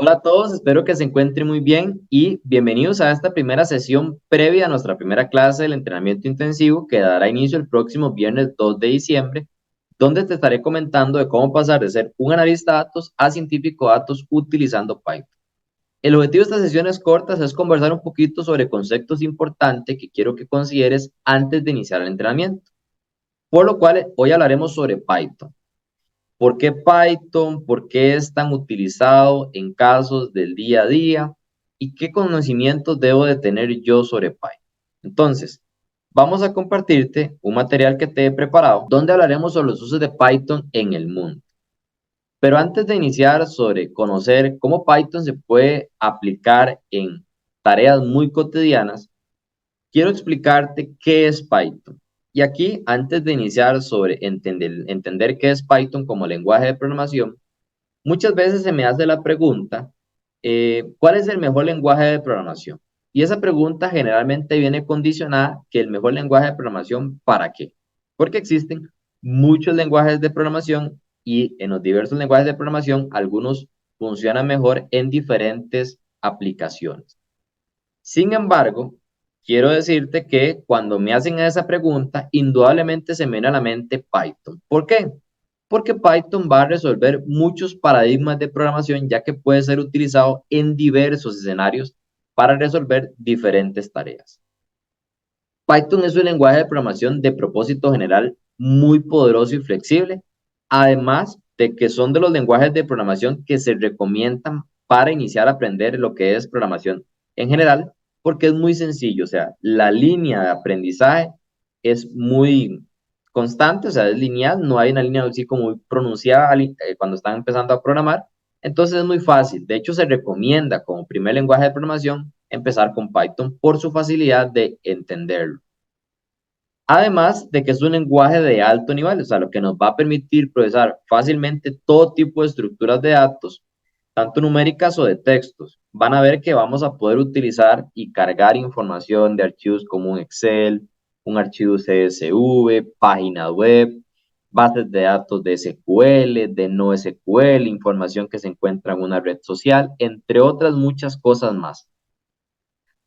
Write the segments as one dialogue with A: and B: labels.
A: Hola a todos, espero que se encuentren muy bien y bienvenidos a esta primera sesión previa a nuestra primera clase del entrenamiento intensivo que dará inicio el próximo viernes 2 de diciembre, donde te estaré comentando de cómo pasar de ser un analista de datos a científico de datos utilizando Python. El objetivo de estas sesiones cortas es conversar un poquito sobre conceptos importantes que quiero que consideres antes de iniciar el entrenamiento, por lo cual hoy hablaremos sobre Python. ¿Por qué Python? ¿Por qué es tan utilizado en casos del día a día? ¿Y qué conocimientos debo de tener yo sobre Python? Entonces, vamos a compartirte un material que te he preparado donde hablaremos sobre los usos de Python en el mundo. Pero antes de iniciar sobre conocer cómo Python se puede aplicar en tareas muy cotidianas, quiero explicarte qué es Python. Y aquí, antes de iniciar sobre entender qué es Python como lenguaje de programación, muchas veces se me hace la pregunta, ¿cuál es el mejor lenguaje de programación? Y esa pregunta generalmente viene condicionada que el mejor lenguaje de programación, ¿para qué? Porque existen muchos lenguajes de programación y en los diversos lenguajes de programación, algunos funcionan mejor en diferentes aplicaciones. Sin embargo, quiero decirte que cuando me hacen esa pregunta, indudablemente se me viene a la mente Python. ¿Por qué? Porque Python va a resolver muchos paradigmas de programación, ya que puede ser utilizado en diversos escenarios para resolver diferentes tareas. Python es un lenguaje de programación de propósito general muy poderoso y flexible, además de que son de los lenguajes de programación que se recomiendan para iniciar a aprender lo que es programación en general, porque es muy sencillo, o sea, la línea de aprendizaje es muy constante, o sea, es lineal, no hay una línea así como muy pronunciada cuando están empezando a programar, entonces es muy fácil. De hecho, se recomienda como primer lenguaje de programación empezar con Python por su facilidad de entenderlo. Además de que es un lenguaje de alto nivel, o sea, lo que nos va a permitir procesar fácilmente todo tipo de estructuras de datos, tanto numéricas o de textos. Van a ver que vamos a poder utilizar y cargar información de archivos como un Excel, un archivo CSV, página web, bases de datos de SQL, de no SQL, información que se encuentra en una red social, entre otras muchas cosas más.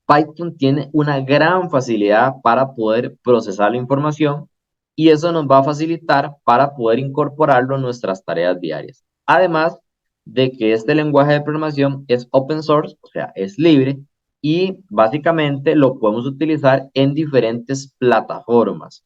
A: Python tiene una gran facilidad para poder procesar la información y eso nos va a facilitar para poder incorporarlo en nuestras tareas diarias. Además de que este lenguaje de programación es open source, o sea, es libre y básicamente lo podemos utilizar en diferentes plataformas,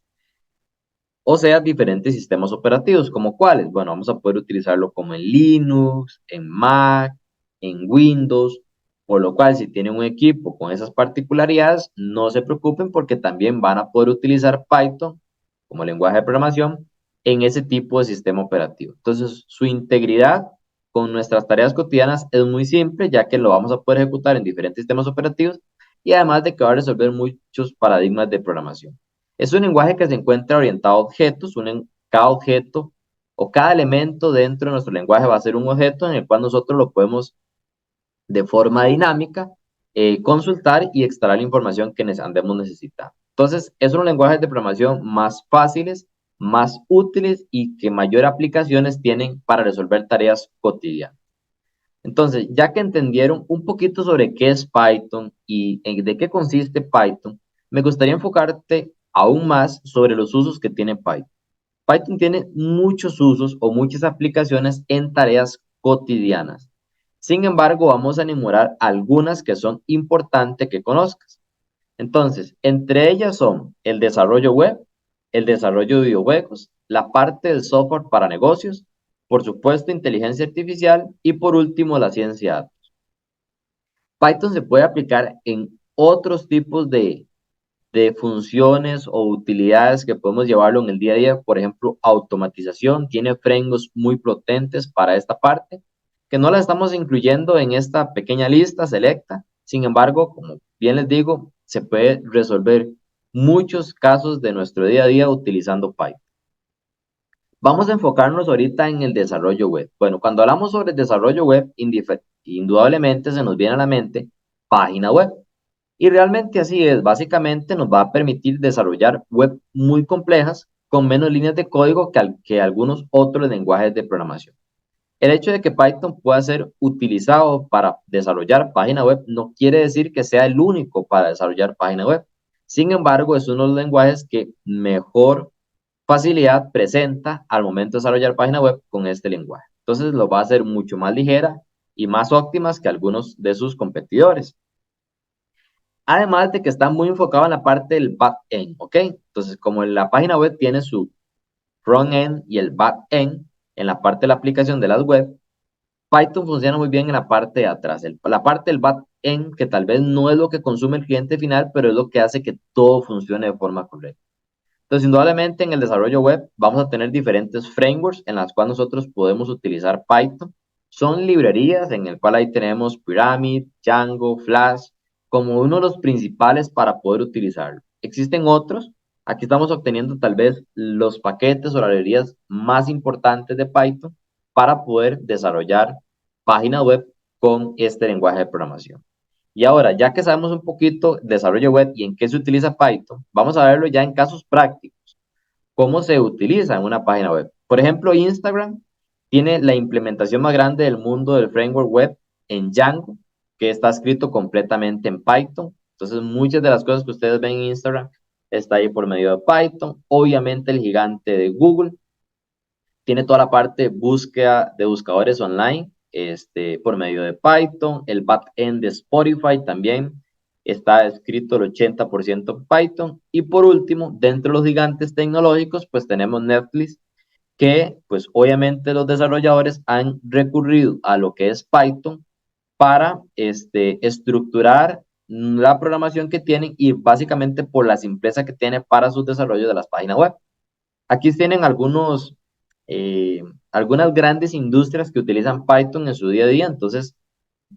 A: o sea, diferentes sistemas operativos, como cuáles. Bueno, vamos a poder utilizarlo como en Linux, en Mac, en Windows, por lo cual si tienen un equipo con esas particularidades, no se preocupen porque también van a poder utilizar Python como lenguaje de programación en ese tipo de sistema operativo. Entonces, su integridad con nuestras tareas cotidianas es muy simple, ya que lo vamos a poder ejecutar en diferentes sistemas operativos y además de que va a resolver muchos paradigmas de programación. Es un lenguaje que se encuentra orientado a objetos, cada objeto o cada elemento dentro de nuestro lenguaje va a ser un objeto en el cual nosotros lo podemos de forma dinámica consultar y extraer la información que andemos necesitando. Entonces, es un lenguaje de programación más fáciles, más útiles y que mayor aplicaciones tienen para resolver tareas cotidianas. Entonces, ya que entendieron un poquito sobre qué es Python y de qué consiste Python, me gustaría enfocarte aún más sobre los usos que tiene Python. Python tiene muchos usos o muchas aplicaciones en tareas cotidianas. Sin embargo, vamos a enumerar algunas que son importantes que conozcas. Entonces, entre ellas son el desarrollo web, el desarrollo de videojuegos, la parte del software para negocios, por supuesto, inteligencia artificial y por último, la ciencia de datos. Python se puede aplicar en otros tipos de funciones o utilidades que podemos llevarlo en el día a día. Por ejemplo, automatización, tiene frameworks muy potentes para esta parte, que no la estamos incluyendo en esta pequeña lista selecta. Sin embargo, como bien les digo, se puede resolver muchos casos de nuestro día a día utilizando Python. Vamos a enfocarnos ahorita en el desarrollo web. Bueno, cuando hablamos sobre el desarrollo web, indudablemente se nos viene a la mente página web. Y realmente así es, básicamente nos va a permitir desarrollar web muy complejas con menos líneas de código que algunos otros lenguajes de programación. El hecho de que Python pueda ser utilizado para desarrollar página web no quiere decir que sea el único para desarrollar página web. Sin embargo, es uno de los lenguajes que mejor facilidad presenta al momento de desarrollar página web con este lenguaje. Entonces lo va a hacer mucho más ligera y más óptimas que algunos de sus competidores. Además de que está muy enfocado en la parte del back-end, ¿ok? Entonces, como la página web tiene su front-end y el back-end en la parte de la aplicación de las web, Python funciona muy bien en la parte de atrás, la parte del back-end que tal vez no es lo que consume el cliente final, pero es lo que hace que todo funcione de forma correcta. Entonces, indudablemente en el desarrollo web vamos a tener diferentes frameworks en las cuales nosotros podemos utilizar Python. Son librerías en el cual ahí tenemos Pyramid, Django, Flash, como uno de los principales para poder utilizarlo. Existen otros. Aquí estamos obteniendo tal vez los paquetes o las librerías más importantes de Python para poder desarrollar páginas web con este lenguaje de programación. Y ahora, ya que sabemos un poquito de desarrollo web y en qué se utiliza Python, vamos a verlo ya en casos prácticos, cómo se utiliza en una página web. Por ejemplo, Instagram tiene la implementación más grande del mundo del framework web en Django, que está escrito completamente en Python. Entonces, muchas de las cosas que ustedes ven en Instagram está ahí por medio de Python. Obviamente, el gigante de Google tiene toda la parte de búsqueda de buscadores online por medio de Python. El backend de Spotify también está escrito el 80% en Python. Y por último, dentro de los gigantes tecnológicos, pues tenemos Netflix, que pues obviamente los desarrolladores han recurrido a lo que es Python para estructurar la programación que tienen y básicamente por la simpleza que tiene para su desarrollo de las páginas web. Aquí tienen eh, algunas grandes industrias que utilizan Python en su día a día, entonces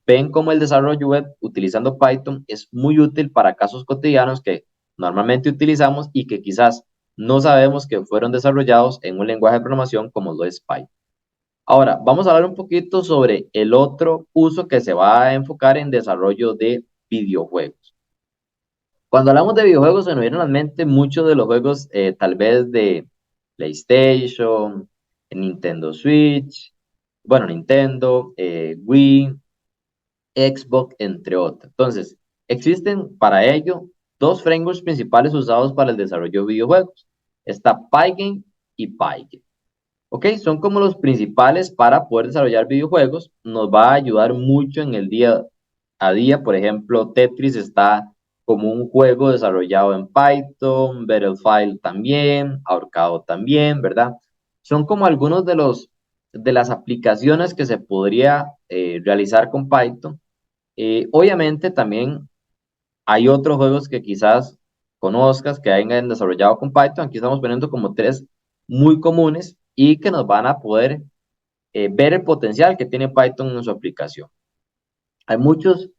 A: ven cómo el desarrollo web utilizando Python es muy útil para casos cotidianos que normalmente utilizamos y que quizás no sabemos que fueron desarrollados en un lenguaje de programación como lo es Python. Ahora, vamos a hablar un poquito sobre el otro uso que se va a enfocar en desarrollo de videojuegos. Cuando hablamos de videojuegos, se nos vienen a la mente muchos de los juegos, tal vez de PlayStation, Nintendo Switch, bueno, Nintendo, Wii, Xbox, entre otros. Entonces, existen para ello dos frameworks principales usados para el desarrollo de videojuegos. Está Pygame y Pygame. ¿Ok? Son como los principales para poder desarrollar videojuegos. Nos va a ayudar mucho en el día a día. Por ejemplo, Tetris está como un juego desarrollado en Python, Battlefield también, Ahorcado también, ¿verdad? Son como algunos de las aplicaciones que se podría realizar con Python. Obviamente también hay otros juegos que quizás conozcas que hayan desarrollado con Python. Aquí estamos poniendo como tres muy comunes y que nos van a poder ver el potencial que tiene Python en su aplicación. Hay muchos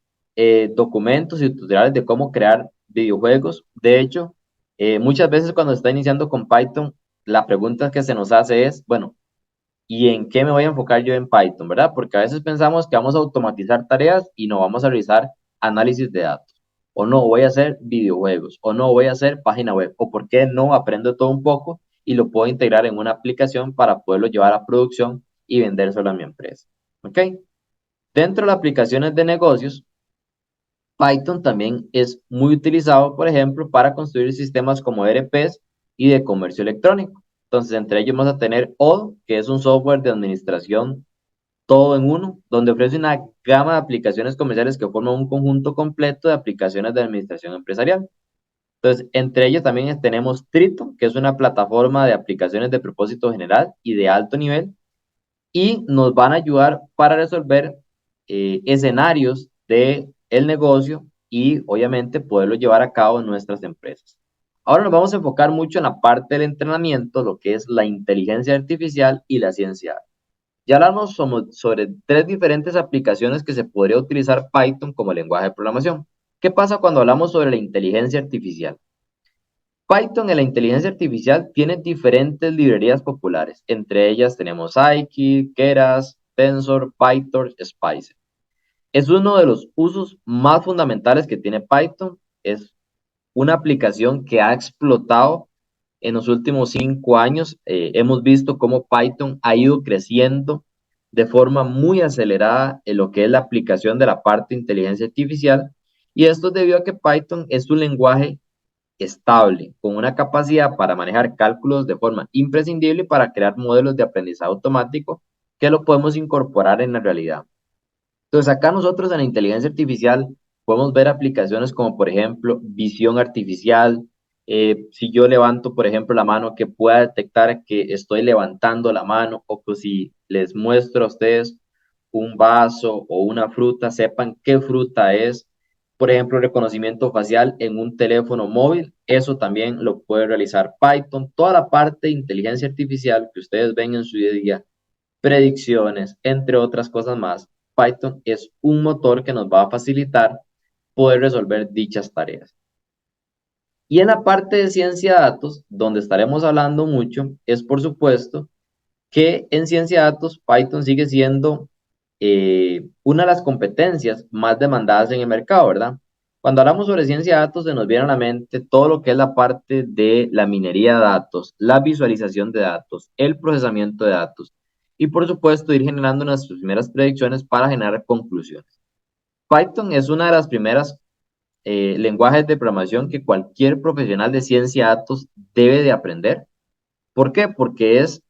A: documentos y tutoriales de cómo crear videojuegos. De hecho, muchas veces cuando se está iniciando con Python, la pregunta que se nos hace es, bueno, ¿y en qué me voy a enfocar yo en Python, verdad? Porque a veces pensamos que vamos a automatizar tareas y no vamos a realizar análisis de datos. O no, voy a hacer videojuegos. O no, voy a hacer página web. O por qué no, aprendo todo un poco y lo puedo integrar en una aplicación para poderlo llevar a producción y vendérselo a mi empresa. ¿Ok? Dentro de las aplicaciones de negocios, Python también es muy utilizado, por ejemplo, para construir sistemas como ERPs y de comercio electrónico. Entonces, entre ellos vamos a tener Odoo, que es un software de administración todo en uno, donde ofrece una gama de aplicaciones comerciales que forman un conjunto completo de aplicaciones de administración empresarial. Entonces, entre ellas también tenemos Triton, que es una plataforma de aplicaciones de propósito general y de alto nivel, y nos van a ayudar para resolver escenarios de el negocio y obviamente poderlo llevar a cabo en nuestras empresas. Ahora nos vamos a enfocar mucho en la parte del entrenamiento, lo que es la inteligencia artificial y la ciencia. Ya hablamos sobre tres diferentes aplicaciones que se podría utilizar Python como lenguaje de programación. ¿Qué pasa cuando hablamos sobre la inteligencia artificial? Python en la inteligencia artificial tiene diferentes librerías populares. Entre ellas tenemos Scikit, Keras, Tensor, PyTorch, Spice. Es uno de los usos más fundamentales que tiene Python. Es una aplicación que ha explotado en los últimos 5 años. Hemos visto cómo Python ha ido creciendo de forma muy acelerada en lo que es la aplicación de la parte de inteligencia artificial, y esto es debido a que Python es un lenguaje estable, con una capacidad para manejar cálculos de forma imprescindible para crear modelos de aprendizaje automático que lo podemos incorporar en la realidad. Entonces, acá nosotros en la inteligencia artificial podemos ver aplicaciones como, por ejemplo, visión artificial. Si yo levanto, por ejemplo, la mano, que pueda detectar que estoy levantando la mano, o que si les muestro a ustedes un vaso o una fruta, sepan qué fruta es. Por ejemplo, reconocimiento facial en un teléfono móvil, eso también lo puede realizar Python. Toda la parte de inteligencia artificial que ustedes ven en su día a día, predicciones, entre otras cosas más, Python es un motor que nos va a facilitar poder resolver dichas tareas. Y en la parte de ciencia de datos, donde estaremos hablando mucho, es por supuesto que en ciencia de datos Python sigue siendo una de las competencias más demandadas en el mercado, ¿verdad? Cuando hablamos sobre ciencia de datos, se nos viene a la mente todo lo que es la parte de la minería de datos, la visualización de datos, el procesamiento de datos y, por supuesto, ir generando nuestras primeras predicciones para generar conclusiones. Python es una de las primeras lenguajes de programación que cualquier profesional de ciencia de datos debe de aprender. ¿Por qué? Porque es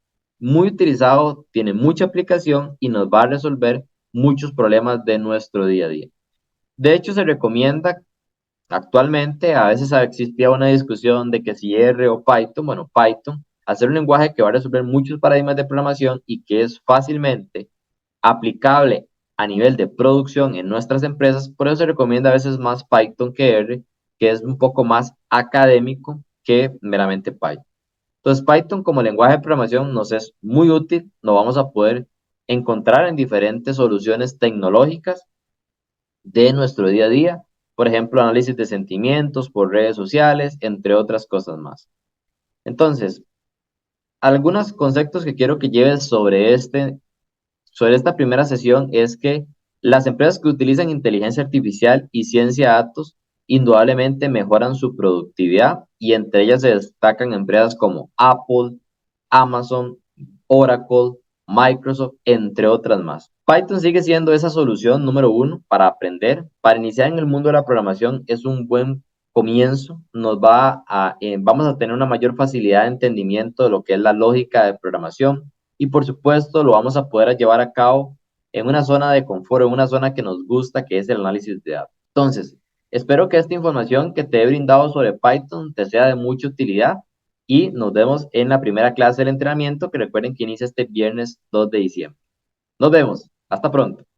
A: muy utilizado, tiene mucha aplicación y nos va a resolver muchos problemas de nuestro día a día. De hecho, se recomienda actualmente, a veces existía una discusión de que si R o Python, bueno, Python, hacer un lenguaje que va a resolver muchos paradigmas de programación y que es fácilmente aplicable a nivel de producción en nuestras empresas. Por eso se recomienda a veces más Python que R, que es un poco más académico que meramente Python. Entonces, Python como lenguaje de programación nos es muy útil, lo vamos a poder encontrar en diferentes soluciones tecnológicas de nuestro día a día, por ejemplo, análisis de sentimientos por redes sociales, entre otras cosas más. Entonces, algunos conceptos que quiero que lleves sobre esta primera sesión es que las empresas que utilizan inteligencia artificial y ciencia de datos indudablemente mejoran su productividad, y entre ellas se destacan empresas como Apple, Amazon, Oracle, Microsoft, entre otras más. Python sigue siendo esa solución número uno para aprender. Para iniciar en el mundo de la programación es un buen comienzo. Vamos a tener una mayor facilidad de entendimiento de lo que es la lógica de programación, y por supuesto lo vamos a poder llevar a cabo en una zona de confort, en una zona que nos gusta, que es el análisis de datos. Entonces, espero que esta información que te he brindado sobre Python te sea de mucha utilidad, y nos vemos en la primera clase del entrenamiento, que recuerden que inicia este viernes 2 de diciembre. Nos vemos. Hasta pronto.